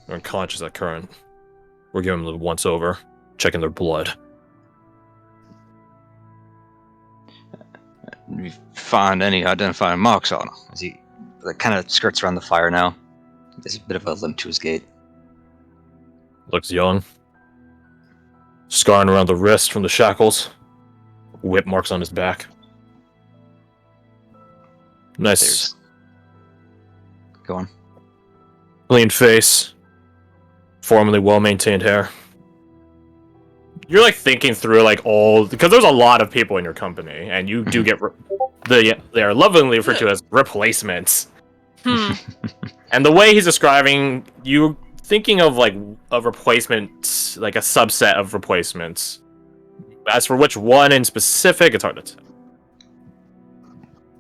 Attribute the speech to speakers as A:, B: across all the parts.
A: They're unconscious at current. We're giving them the once over, checking their blood.
B: We find any identifying marks on him? As he kind of skirts around the fire now. There's a bit of a limp to his gait.
A: Looks young. Scarring around the wrist from the shackles. Whip marks on his back. Nice.
B: Go on.
A: Clean face. Formerly well-maintained hair. You're like thinking through like all, because there's a lot of people in your company, and you do get they are lovingly referred to as replacements. And the way he's describing, you thinking of like a replacement, like a subset of replacements. As for which one in specific, it's hard to tell.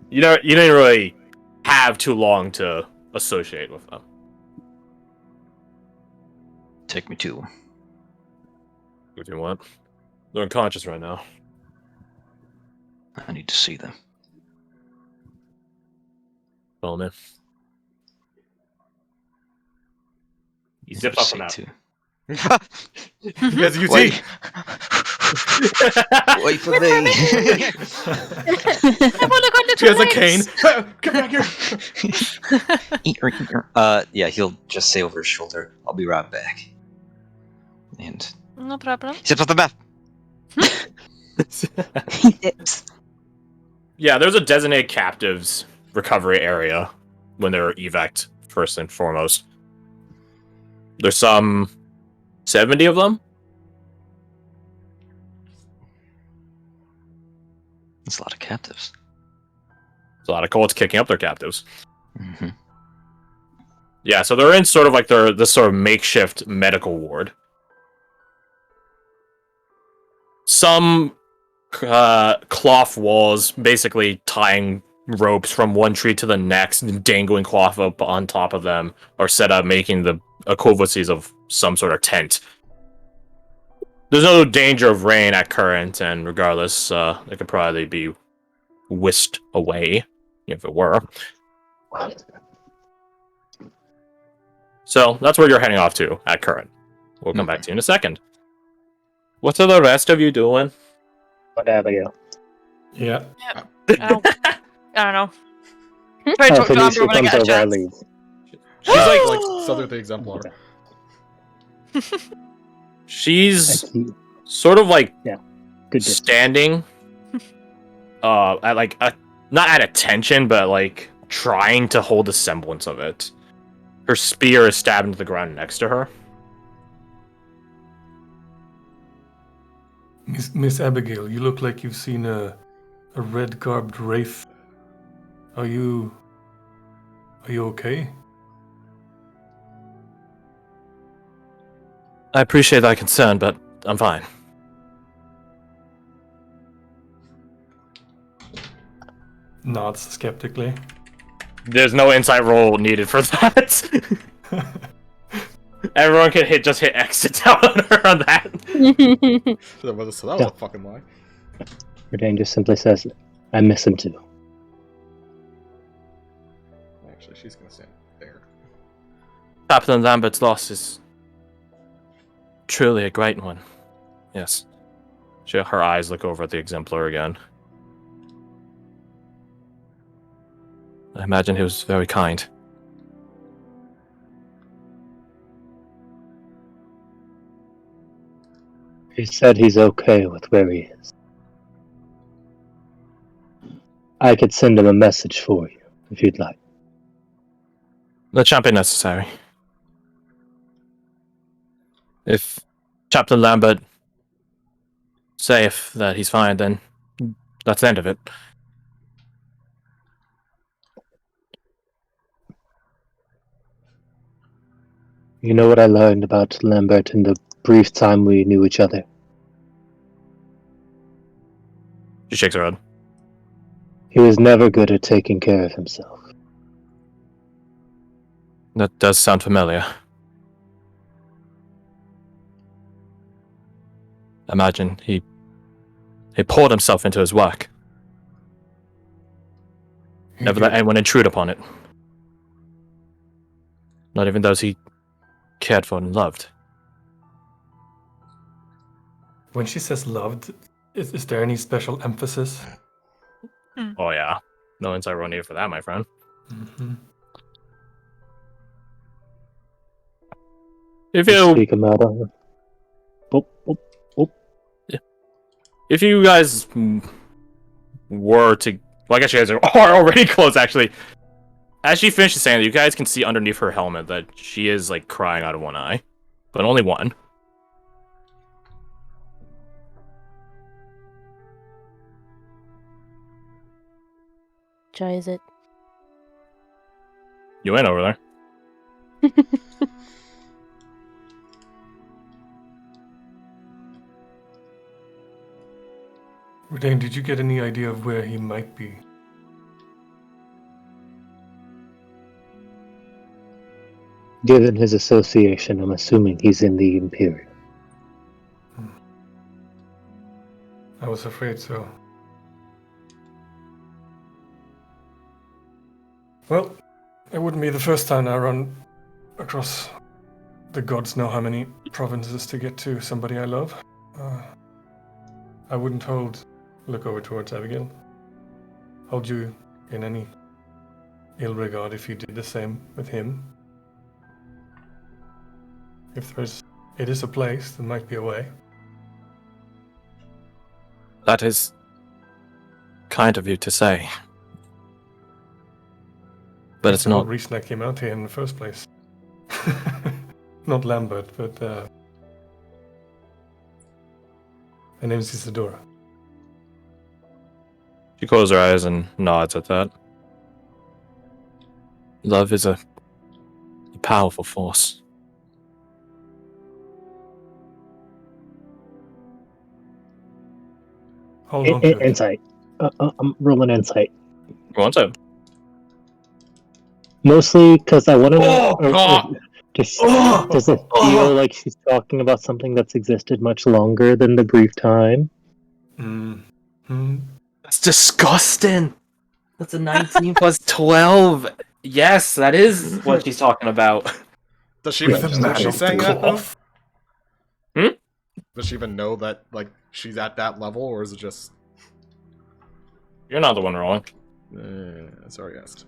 A: You didn't really have too long to associate with them.
B: Take me to.
A: What do you want? They're unconscious right now.
B: I need to see them.
A: Follow me. He zips off from that.
C: You guys, you
B: Wait.
C: see?
B: Wait for me.
C: She has a cane. Come back here.
B: Yeah, he'll just say over his shoulder, "I'll be right back." And
D: No problem.
B: he steps off the bath.
E: He dips.
A: Yeah, there's a designated captives recovery area when they're evac first and foremost. There's some 70 of them.
B: That's a lot of captives.
A: There's a lot of cults kicking up their captives.
B: Mm-hmm.
A: Yeah, so they're in sort of like this sort of makeshift medical ward. Some cloth walls, basically tying ropes from one tree to the next and dangling cloth up on top of them, are set up, making the equivalencies of some sort of tent. There's no danger of rain at current, and regardless, it could probably be whisked away if it were. So that's where you're heading off to at current. We'll come back to you in a second. What are the rest of you doing?
F: What Abigail?
G: Yeah.
D: I don't know. Try to talk to
F: Felicia
D: Amber when I
F: comes
D: get a
F: over, I
D: chance.
F: leave.
C: She's like Southern the Exemplar.
A: She's
F: I keep-
A: sort of like
F: Good day.
A: standing at like not at attention, but like trying to hold a semblance of it. Her spear is stabbed into the ground next to her.
G: Miss Abigail, you look like you've seen a red-garbed wraith. Are you okay?
A: I appreciate that concern, but I'm fine.
G: Nods skeptically.
A: There's no insight roll needed for that. Everyone can just hit X to tell her on that.
C: That was a fucking lie.
F: Verdane just simply says, I miss him too.
C: Actually, she's gonna stand there.
A: Captain Lambert's loss is truly a great one. Yes. Her eyes look over at the exemplar again. I imagine he was very kind.
F: He said he's okay with where he is. I could send him a message for you, if you'd like.
A: That shan't be necessary. If Captain Lambert safe that he's fine, then that's the end of it.
F: You know what I learned about Lambert in the brief time we knew each other?
A: She shakes her head.
F: He was never good at taking care of himself.
A: That does sound familiar. Imagine he poured himself into his work. Never let anyone intrude upon it. Not even those he cared for and loved.
G: When she says loved, is there any special emphasis?
A: Oh yeah. No inside roll needed for that, my friend.
G: Mm-hmm.
A: If you
F: Speak him out on
A: if you guys were to, well, I guess you guys are already close actually. As she finishes saying that, you guys can see underneath her helmet that she is like crying out of one eye, but only one.
E: Try is it?
A: You went over there.
G: Dane, did you get any idea of where he might be?
F: Given his association, I'm assuming he's in the Imperium.
G: I was afraid so. Well, it wouldn't be the first time I run across the gods know how many provinces to get to somebody I love. I wouldn't look over towards Abigail. Hold you in any ill regard if you did the same with him. If it is a place, there might be a way.
A: That is kind of you to say. But
G: That's
A: it's
G: the whole
A: not.
G: reason I came out here in the first place. Not Lambert, but her name's Isadora.
A: She closes her eyes and nods at that. Love is a powerful force.
G: Hold on to it.
F: Insight. I'm rolling insight.
A: Go on, side.
F: Mostly because I want to know.
A: Oh!
F: Does it feel like she's talking about something that's existed much longer than the brief time?
G: Mm-hmm.
A: That's disgusting. That's a 19 plus 12. Yes, that is what she's talking about.
C: Does she
G: With
C: even
G: the
C: know
G: man
C: she's
G: of the
C: saying that though?
G: cloth.
C: Does she even know that like she's at that level, or is it just?
A: You're not the one rolling.
C: Sorry, asked.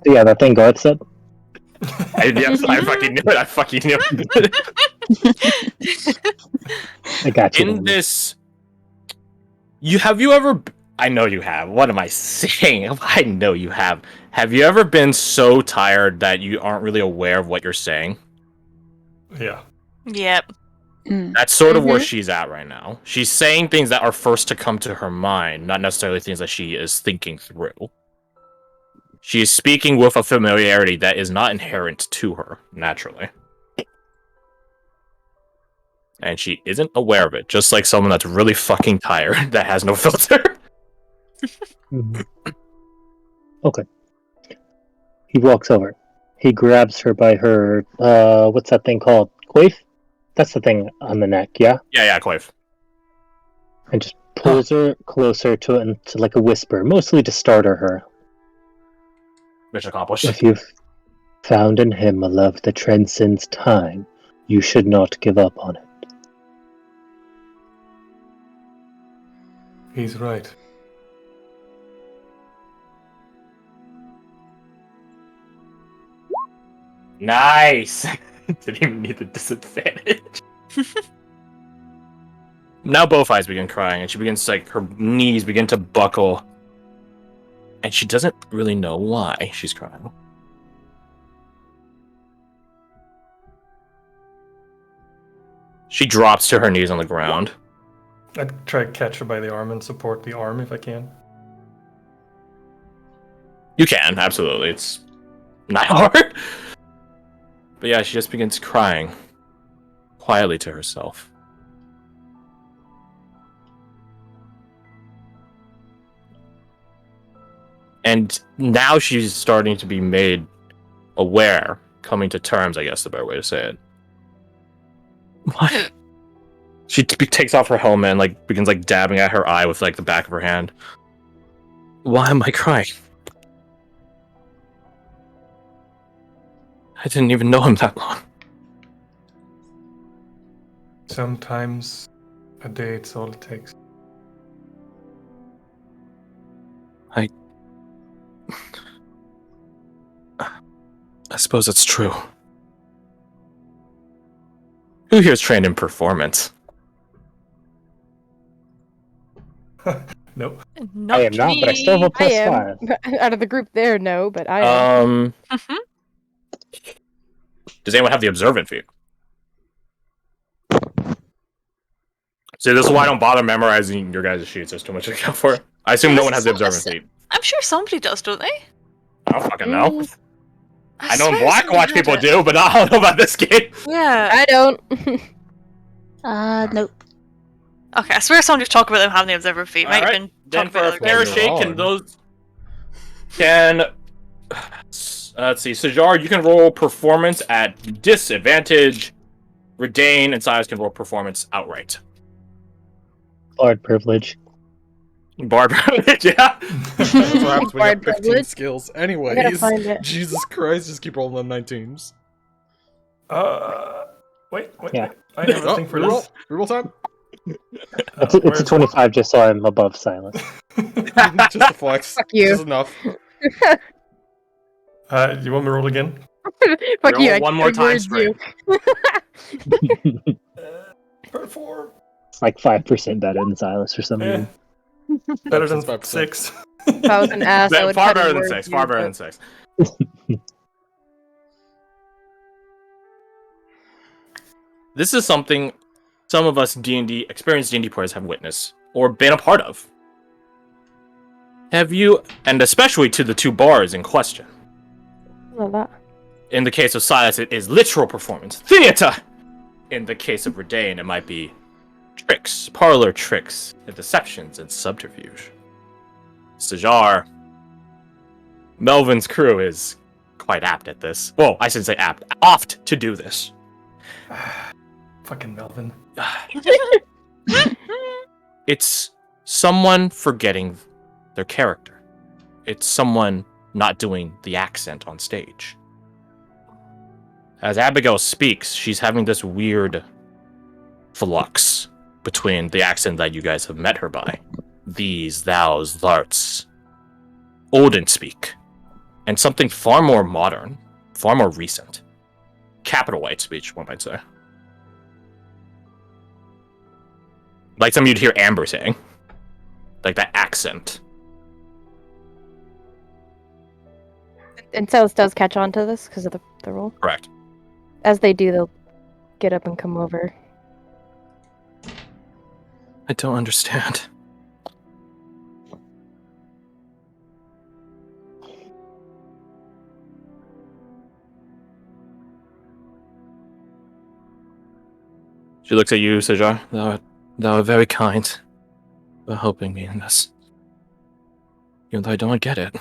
F: So yeah, that thing Garth said.
A: Yes, I fucking knew it. I fucking knew it.
F: I got you.
A: In this, have you ever? I know you have. What am I saying? I know you have. Have you ever been so tired that you aren't really aware of what you're saying?
G: Yeah.
D: Yep.
A: That's sort of where she's at right now. She's saying things that are first to come to her mind, not necessarily things that she is thinking through. She is speaking with a familiarity that is not inherent to her, naturally. And she isn't aware of it, just like someone that's really fucking tired that has no filter.
F: Mhm. Okay. He walks over. He grabs her by her, what's that thing called? Coif? That's the thing on the neck, yeah?
A: Yeah, Clive.
F: And just pulls her closer to it and to like a whisper, mostly to startle her.
A: Mission accomplished.
F: If you've found in him a love that transcends time, you should not give up on it.
G: He's right.
A: Nice! Didn't even need the disadvantage. Now both eyes begin crying, and she begins, like, her knees begin to buckle. And she doesn't really know why she's crying. She drops to her knees on the ground.
G: I'd try to catch her by the arm and support the arm if I can.
A: You can, absolutely. It's not hard. But yeah, she just begins crying quietly to herself. And now she's starting to be made aware, coming to terms, I guess the better way to say it. What? She takes off her helmet and like begins like dabbing at her eye with like the back of her hand. Why am I crying? I didn't even know him that long.
G: Sometimes a day, it's all it takes.
A: I suppose it's true. Who here is trained in performance?
G: Nope.
D: Not
F: I am not, but I still have a
E: I
F: plus
E: am.
F: 5.
E: Out of the group there, no, but I am.
D: Mhm.
A: Does anyone have the observant feat? See, this is why I don't bother memorizing your guys' sheets. There's too much to account for. I assume no one has the observant feat.
D: I'm sure somebody does, don't they?
A: I don't fucking know. I know in
D: swear somebody
A: Blackwatch
D: had
A: people
D: it.
A: do, but I don't know about this game.
D: Yeah.
E: I don't.
H: Nope.
D: Okay, I swear somebody was talking about them having the observer feat. Might have
A: Alright,
D: been
A: then
D: talking about
A: for
D: the
A: a
D: other
A: fair
D: guys.
A: shake,
C: wrong.
A: can those... Let's see, Sajar, you can roll performance at disadvantage. Redane and Silas can roll performance outright.
F: Bard privilege.
A: Barbara, yeah.
C: That's what happens when you
E: Bard
C: have 15
E: privilege.
C: skills.
E: I gotta
C: Anyways,
E: find it.
C: Jesus Christ, just keep rolling them 19s.
G: Wait.
F: Yeah.
G: I have a
C: Oh,
G: thing for
C: reroll.
G: this.
C: Reroll time.
F: It's a
G: Where's it?
F: 25 just so I'm above Silas.
C: Just a flex.
E: Fuck you.
C: Just enough.
G: You want me to roll again?
E: Fuck
A: Roll
E: you. I
A: one more time
E: reversed you.
G: Perform.
F: It's like 5% better than Silas for some
G: Eh.
F: reason.
G: Better than
C: 5%.
G: 6.
E: If I was an ass, I would
A: Far
E: cut
A: better
E: in
A: than
E: words
A: 6.
E: you,
A: Far better
E: but-
A: than 6. This is something some of us D&D experienced D&D players have witnessed or been a part of. Have you, and especially to the two bars in question.
E: Love that.
A: In the case of Silas, it is literal performance theater. In the case of Redane, it might be tricks, parlor tricks, and deceptions and subterfuge. Sajar, Melvin's crew is quite apt at this. Well, I shouldn't say apt, oft to do this.
G: Fucking Melvin.
A: It's someone forgetting their character. It's someone not doing the accent on stage. As Abigail speaks, she's having this weird flux between the accent that you guys have met her by, these, thous, thou'ts, olden speak, and something far more modern, far more recent. Capital white speech, one might say. Like something you'd hear Amber saying. Like that accent.
E: And Silas does catch on to this because of the roll.
A: Correct.
E: As they do, they'll get up and come over.
A: I don't understand. She looks at you, Sajar. Thou art very kind for helping me in this. Even though I don't get it.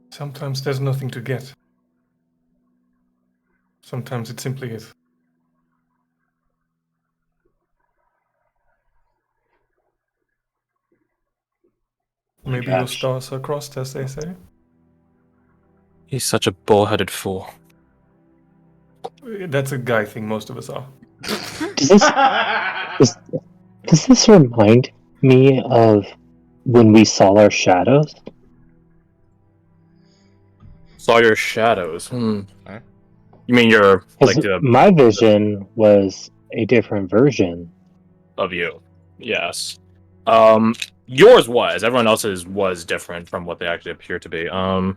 G: Sometimes there's nothing to get. Sometimes it simply is. Maybe your
F: Gosh.
G: stars are crossed, as they say.
A: He's such a bullheaded fool.
G: That's a guy thing, most of us are.
F: Does this remind me of when we saw our shadows?
A: Saw your shadows.
C: Huh?
A: You mean your
F: 'Cause
A: like the
F: my vision was a different version.
A: of you? Yes. Yours was. Everyone else's was different from what they actually appear to be.
F: Oh,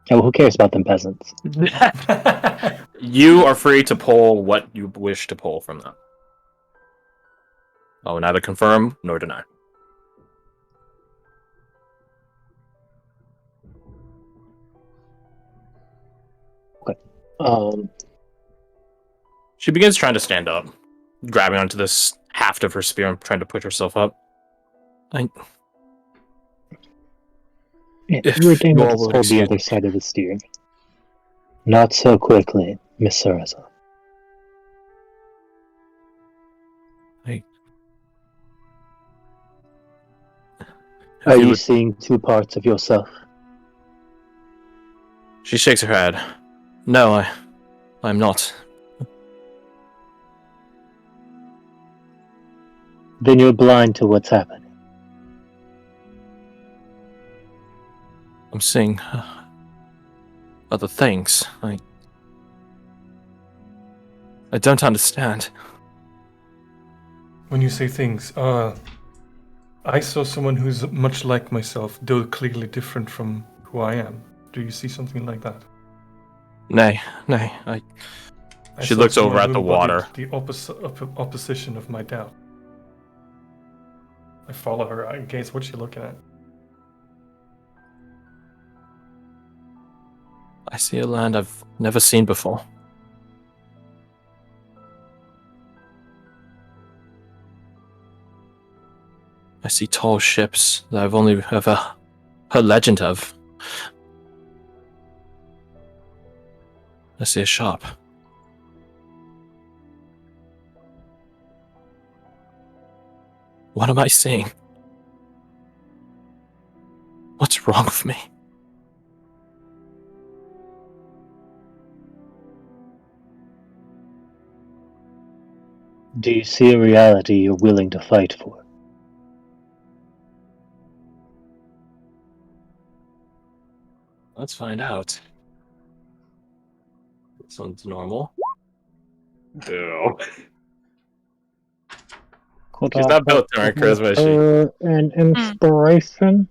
F: who cares about them peasants?
A: You are free to pull what you wish to pull from them. I will neither confirm nor deny. She begins trying to stand up, grabbing onto this haft of her spear and trying to push herself up.
F: Yeah,
A: If
F: you were getting
A: you
F: to
A: all will
F: hold the
A: excuse
F: other
A: me.
F: side of the steer. Not so quickly, Miss Sarasa. Are
A: If
F: you
A: would-
F: seeing two parts of yourself?
A: She shakes her head. No, I'm not.
F: Then you're blind to what's happening.
A: I'm seeing other things. I don't understand.
G: When you say things, I saw someone who's much like myself, though clearly different from who I am. Do you see something like that?
A: Nay.
G: I
A: She
G: saw
A: looks over
G: someone
A: at
G: who
A: the
G: embodied
A: water.
G: The opposition of my doubt. I follow her. I gaze. What's she looking at?
A: I see a land I've never seen before. I see tall ships that I've only ever heard legend of. I see a shop. What am I seeing? What's wrong with me?
F: Do you see a reality you're willing to fight for?
A: Let's find out. This one's normal. Ew.
F: Could
A: She's
F: I
A: not built to
F: have
A: her charisma, is she?
F: her an inspiration?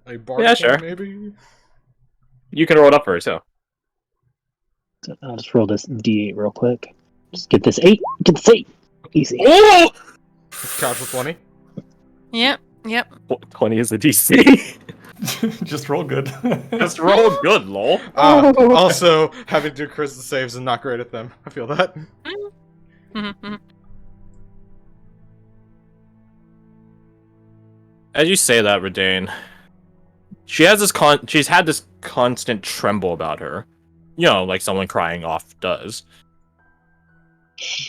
C: A bar
A: Yeah, sure.
C: maybe?
A: You can roll it up for her, too.
F: I'll just roll this D8 real quick. Just get this 8. Get this 8. Easy.
A: Oh!
C: Just couch with 20.
D: Yep.
A: 20 is the DC.
G: Just roll good.
A: Just roll good, lol.
C: Also, having to do charisma saves and not great at them. I feel that.
A: As you say that, Redane, she's had this constant tremble about her. You know, like someone crying off does.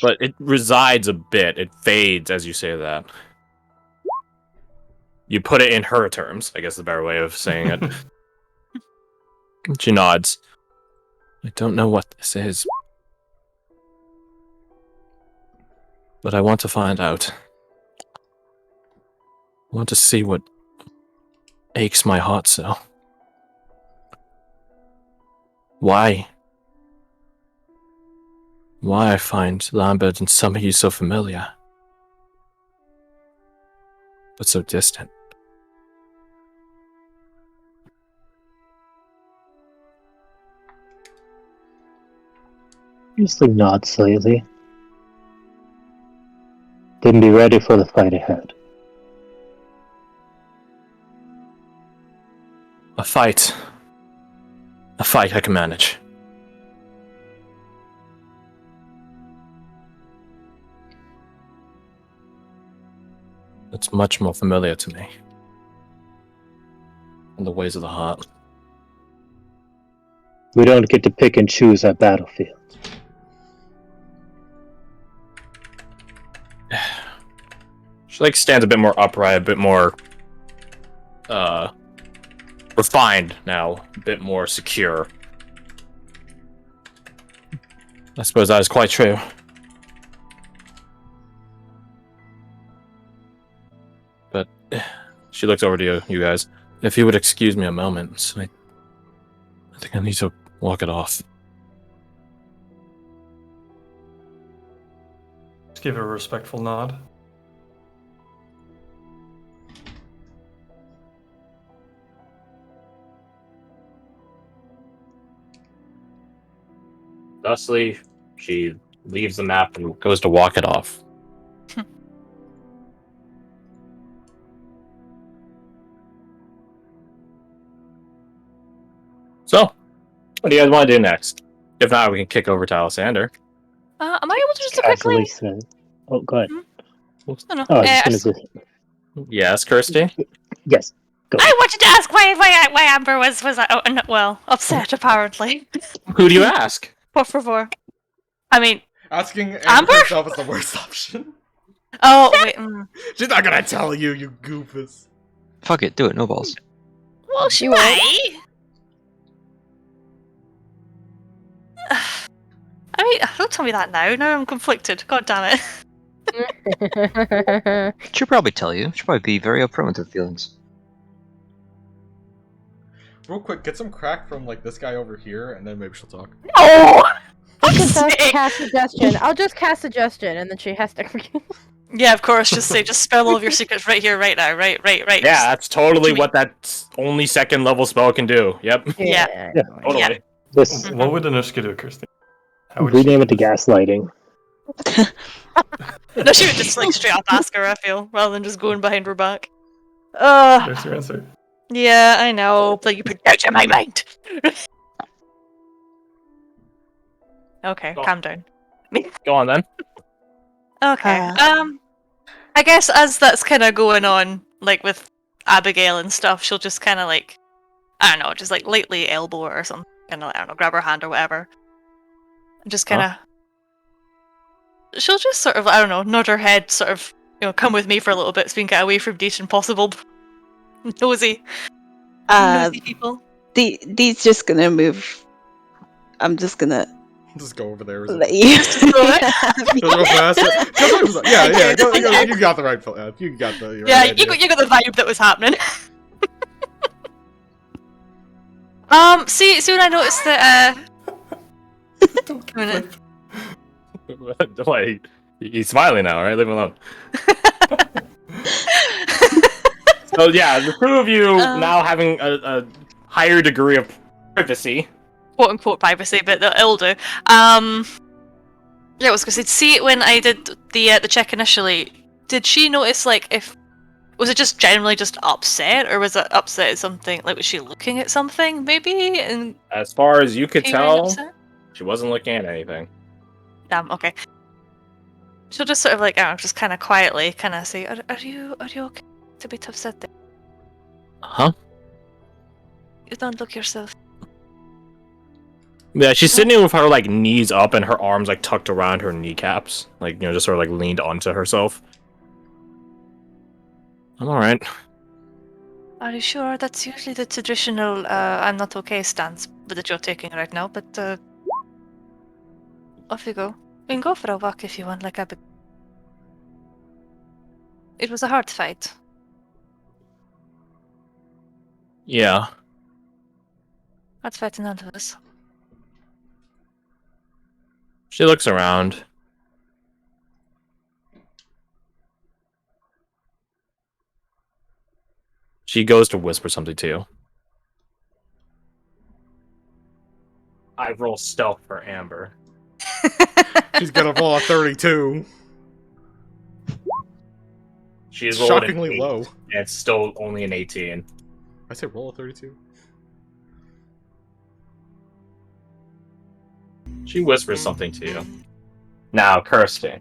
A: But it resides a bit. It fades as you say that. You put it in her terms, I guess is the better way of saying it. She nods. I don't know what this is. But I want to find out. I want to see what aches my heart so. Why? Why I find Lambert and some of you so familiar, but so distant.
F: Just nod slightly. Then be ready for the fight ahead.
A: A fight I can manage. It's much more familiar to me. In the ways of the heart.
F: We don't get to pick and choose our battlefield.
A: She stands a bit more upright, a bit more refined now, a bit more secure. I suppose that is quite true. But she looks over to you guys. If you would excuse me a moment, I think I need to walk it off.
G: Just give her a respectful nod.
A: Thusly, she leaves the map and goes to walk it off. So, what do you guys want to do next? If not, we can kick over to Alessander.
D: Am I able to just
F: Casually
D: quickly?
F: said. Oh, go ahead.
D: No.
F: Oh, I was just gonna go.
A: Yes, Kirsty?
F: Yes. Go.
D: I wanted to ask why Amber was upset apparently.
A: Who do you ask?
D: Por favor. I mean,
C: Asking
D: Amber?
C: herself is the worst option.
D: oh wait.
C: She's not gonna tell you, you goofus.
B: Fuck it, do it, no balls.
D: Well, she
E: You won't.
D: might. I mean, don't tell me that now. Now I'm conflicted. God damn it.
B: She'll probably tell you. She'll probably be very upfront with her feelings.
C: Real quick, get some crack from like this guy over here, and then maybe she'll talk.
D: Oh!
E: I can just cast suggestion. I'll just cast suggestion, and then she has to.
D: Yeah, of course. Just spell all of your secrets right here, right now, right.
A: Yeah, that's totally what that only second level spell can do. Yep.
D: Yeah.
A: Totally.
D: Yeah.
F: This
G: What would Anushka do, Kirsty? How would
F: rename it to gaslighting.
D: No, she would just like straight up ask her. I feel rather than just going behind her back.
G: There's your answer.
D: Yeah, I know, but you put out of my mind. Okay,
A: Go on.
D: calm down.
A: Go on then.
D: Okay. I guess as that's kind of going on, like with Abigail and stuff, she'll just kind of like, I don't know, just like lightly elbow her or something, kind of, I don't know, grab her hand or whatever, and just kind of. She'll just sort of, I don't know, nod her head, sort of, come with me for a little bit, so we can get away from Deet and Possible. Nosy people.
H: Dee's just gonna move. I'm just gonna
C: Just go over there.
H: let you.
C: Just go past it. Yeah. Go, you got the right. You got the.
D: Yeah,
C: right
D: you got the vibe that was happening. See when I noticed that.
G: Don't
D: a minute.
A: Wait, he's smiling now, right? Leave him alone. So yeah, the two of you now having a higher degree of privacy.
D: Quote unquote privacy, but it'll do. Yeah, I was gonna say, see when I did the check initially, did she notice was it just generally just upset, or was it upset at something? Like, was she looking at something maybe? And
A: As far as you could
D: appearing
A: tell,
D: upset?
A: she wasn't looking at anything.
D: Damn. Okay. She'll just sort of I don't know, just kind of quietly, kind of say, "Are you okay? It's a bit upset there.
A: Huh?
D: You don't look yourself."
A: Yeah, she's sitting with her knees up and her arms tucked around her kneecaps, just sort of leaned onto herself. I'm all right.
D: Are you sure? That's usually the traditional "I'm not okay" stance that you're taking right now. But off you go. We can go for a walk if you want, like Abigail. It was a hard fight.
A: Yeah.
D: Hard fighting none of us.
A: She looks around. She goes to whisper something to you. I roll stealth for Amber.
C: She's gonna roll a 32.
A: She is rolled an
C: Shockingly
A: 8,
C: low.
A: and it's still only an 18.
C: I say roll a 32.
A: She whispers something to you. Now, Kirsty.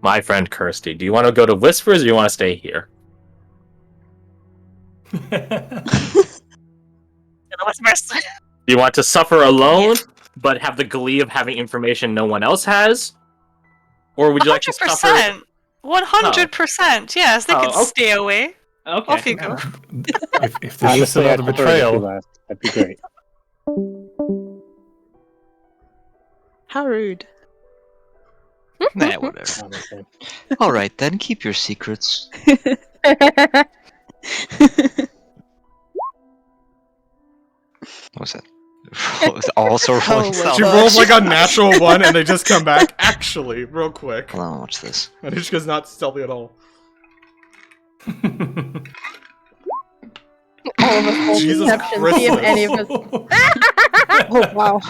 A: My friend Kirsty, do you want to go to Whispers or do you want to stay here? Do you want to suffer alone, but have the glee of having information no one else has? Or would you like to suffer...
D: 100%. Yes, they
A: Oh,
D: can
A: okay.
D: stay away.
A: Okay.
D: Off you go.
G: if this is
F: Honestly,
G: another
F: I'd prefer it if you
G: betrayal,
F: left. That'd be great.
H: How rude.
B: Nah, whatever.
F: Honestly.
B: All right, then keep your secrets. What was that? Also rolling
H: Oh,
B: stealth.
C: She rolls a natural one, and they just come back. Actually, real quick.
B: Hold on, watch this.
C: Anushka's not stealthy at all.
E: All of us roll
C: Jesus
E: deception, see if
C: Christ.
E: any of us.
H: Oh wow.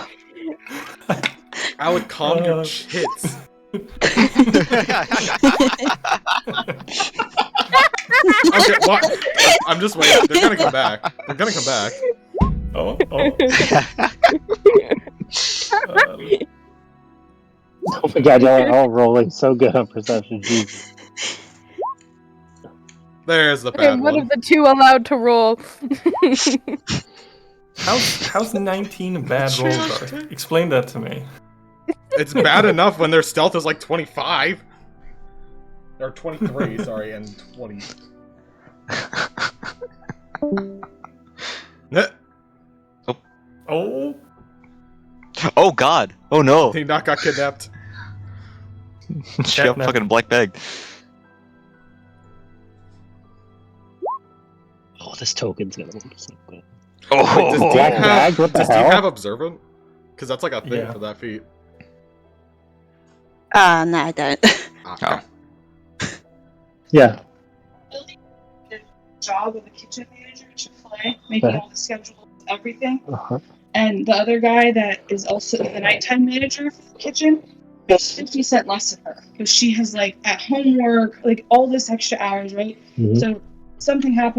C: Alec, calm your chits. Okay, what? I'm just waiting. They're gonna come back. They're gonna come back.
G: oh.
F: Oh my god, y'all are all rolling so good on perception. Jesus.
C: There's the
E: Okay,
C: bad
E: what
C: one.
E: of the two allowed to roll?
G: How's 19 a bad roll, Garth? Explain that to me.
C: It's bad enough when their stealth is 25. Or 23, sorry, and 20.
G: Oh.
B: Oh, Oh God! Oh no!
C: He not got kidnapped.
B: She got fucking black bagged.
F: Oh, this token's gonna look so good.
B: Oh,
C: Wait, does Dean
F: Black
C: have,
F: bag? What the
C: does Dean
F: hell?
C: have observant? Because that's like a thing
G: Yeah.
C: for that feat.
H: No, I don't.
C: Ah,
B: Oh.
F: Yeah.
I: Job of the kitchen manager at Chick-fil-A, making all the schedules, everything.
F: Uh-huh.
I: And the other guy that is also the nighttime manager for the kitchen, gets 50 cents less than her because she has like at home work, like all this extra hours, right?
F: Mhm.
I: So something happened